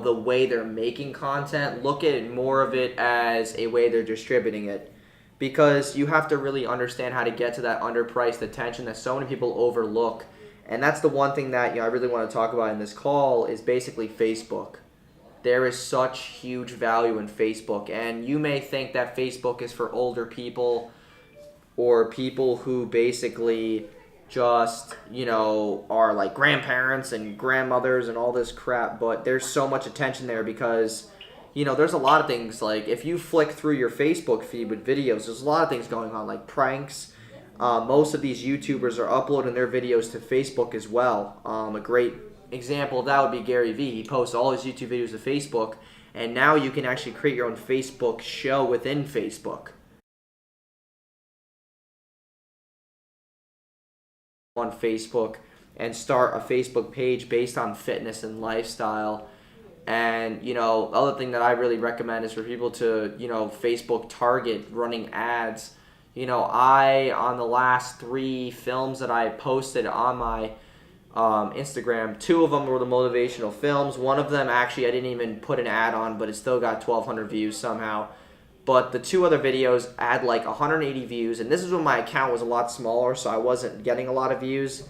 the way they're making content. Look at more of it as a way they're distributing it. Because you have to really understand how to get to that underpriced attention that so many people overlook. And that's the one thing that I really want to talk about in this call is basically Facebook. There is such huge value in Facebook. And you may think that Facebook is for older people or people who basically just, are like grandparents and grandmothers and all this crap. But there's so much attention there because there's a lot of things. Like if you flick through your Facebook feed with videos, there's a lot of things going on, like pranks. Most of these YouTubers are uploading their videos to Facebook as well. A great example of that would be Gary Vee. He posts all his YouTube videos to Facebook, and now you can actually create your own Facebook show within Facebook. On Facebook and start a Facebook page based on fitness and lifestyle. And, the other thing that I really recommend is for people to, Facebook target running ads. On the last 3 films that I posted on my Instagram, 2 of them were the motivational films. One of them, actually, I didn't even put an ad on, but it still got 1,200 views somehow. But the 2 other videos had like 180 views, and this is when my account was a lot smaller, so I wasn't getting a lot of views.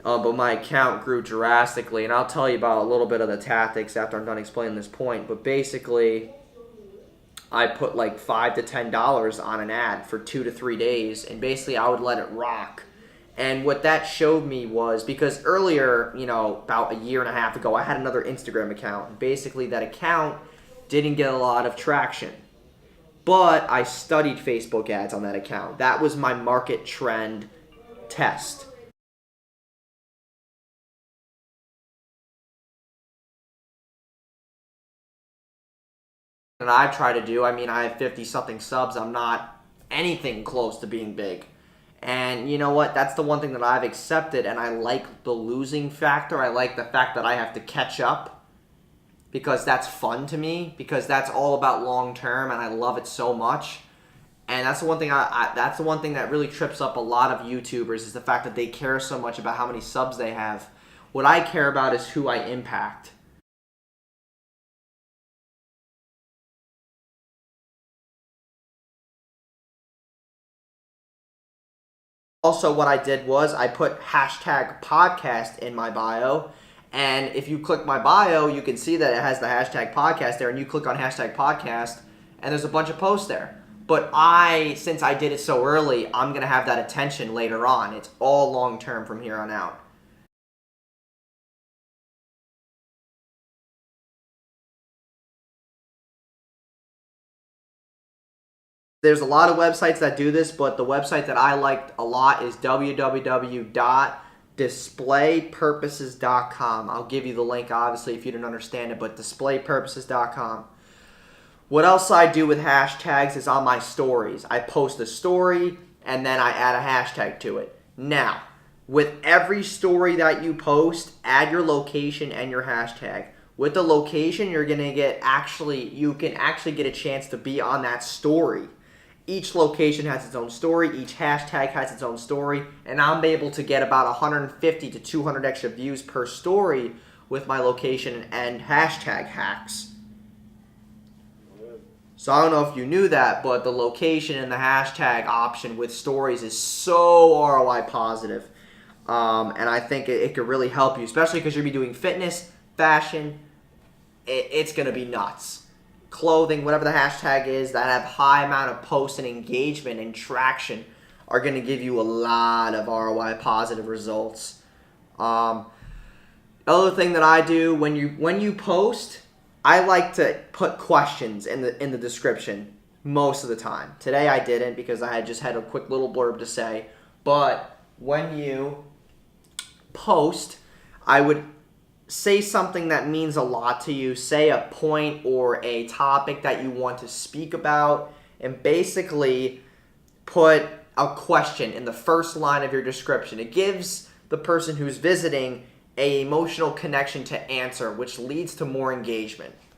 But my account grew drastically, and I'll tell you about a little bit of the tactics after I'm done explaining this point. But basically, I put like $5 to $10 on an ad for 2 to 3 days, and basically I would let it rock. And what that showed me was, because earlier, about a year and a half ago, I had another Instagram account. And basically, that account didn't get a lot of traction. But I studied Facebook ads on that account. That was my market trend test. And I try to do, I have 50-something subs. I'm not anything close to being big. And you know what? That's the one thing that I've accepted, and I like the losing factor. I like the fact that I have to catch up because that's fun to me, because that's all about long term, and I love it so much. And that's the one thing that's the one thing that really trips up a lot of YouTubers is the fact that they care so much about how many subs they have. What I care about is who I impact. Also, what I did was I put hashtag podcast in my bio. And if you click my bio, you can see that it has the hashtag podcast there. And you click on hashtag podcast, and there's a bunch of posts there. But since I did it so early, I'm going to have that attention later on. It's all long term from here on out. There's a lot of websites that do this, but the website that I liked a lot is www.displaypurposes.com. I'll give you the link, obviously, if you didn't understand it, but displaypurposes.com. What else I do with hashtags is on my stories. I post a story, and then I add a hashtag to it. Now, with every story that you post, add your location and your hashtag. With the location, you can actually get a chance to be on that story. Each location has its own story. Each hashtag has its own story. And I'm able to get about 150 to 200 extra views per story with my location and hashtag hacks. So I don't know if you knew that, but the location and the hashtag option with stories is so ROI positive. And I think it could really help you, especially because you're going to be doing fitness, fashion. It's going to be nuts. Clothing, whatever the hashtag is, that have high amount of posts and engagement and traction are going to give you a lot of ROI positive results. Other thing that I do when you post, I like to put questions in the description most of the time. Today I didn't because I just had a quick little blurb to say. But when you post, I would say something that means a lot to you. Say a point or a topic that you want to speak about, and basically put a question in the first line of your description. It gives the person who's visiting an emotional connection to answer, which leads to more engagement.